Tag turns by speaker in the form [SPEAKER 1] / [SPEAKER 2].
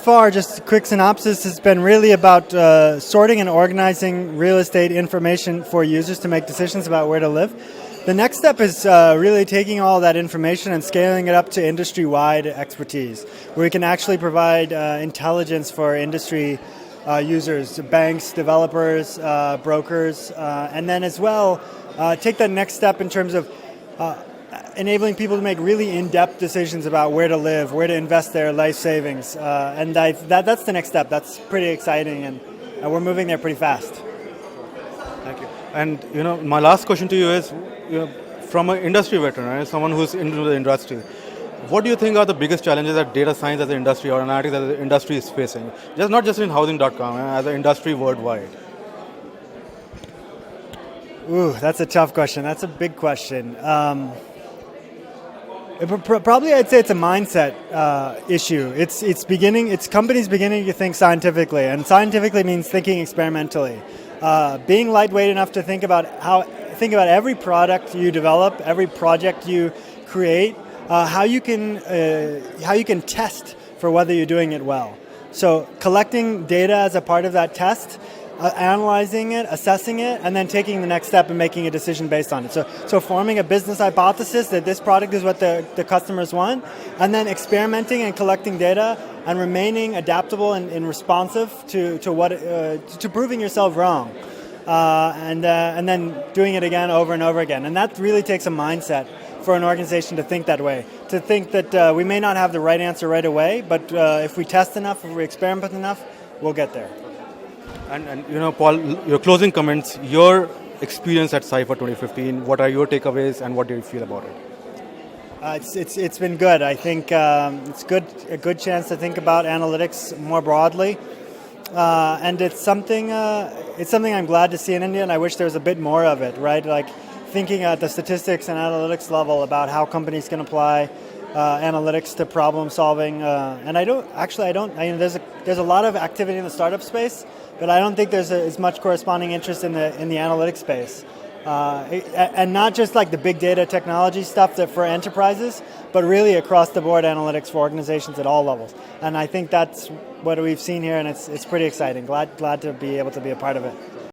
[SPEAKER 1] far, just a quick synopsis, has been really about sorting and organizing real estate information for users to make decisions about where to live. The next step is really taking all that information and scaling it up to industry-wide expertise, where we can actually provide intelligence for industry users, banks, developers, brokers, and then as well take that next step in terms of enabling people to make really in-depth decisions about where to live, where to invest their life savings, and that's the next step. That's pretty exciting, and we're moving there pretty fast.
[SPEAKER 2] Thank you. And my last question to you is, from an industry veteran, right, someone who's into the industry, what do you think are the biggest challenges that data science as an industry or analytics as an industry is facing? Not just in housing.com, as an industry worldwide.
[SPEAKER 1] Ooh, that's a tough question. That's a big question. Probably I'd say it's a mindset issue. It's companies beginning to think scientifically, and scientifically means thinking experimentally. Being lightweight enough to think about every product you develop, every project you create, how you can test for whether you're doing it well. So collecting data as a part of that test, analyzing it, assessing it, and then taking the next step and making a decision based on it. So forming a business hypothesis that this product is what the customers want, and then experimenting and collecting data and remaining adaptable and responsive to proving yourself wrong, and then doing it again over and over again. And that really takes a mindset for an organization to think that way, to think that we may not have the right answer right away, but if we test enough, if we experiment enough, we'll get there.
[SPEAKER 2] And Paul, your closing comments, your experience at CYPHER 2015, what are your takeaways and what do you feel about it?
[SPEAKER 1] It's been good. I think it's a good chance to think about analytics more broadly, and it's something I'm glad to see in India, and I wish there was a bit more of it. Right, like thinking at the statistics and analytics level about how companies can apply analytics to problem solving. And there's a lot of activity in the startup space, but I don't think there's as much corresponding interest in the analytics space. And not just like the big data technology stuff that for enterprises, but really across the board analytics for organizations at all levels. And I think that's what we've seen here, and it's pretty exciting. Glad to be able to be a part of it.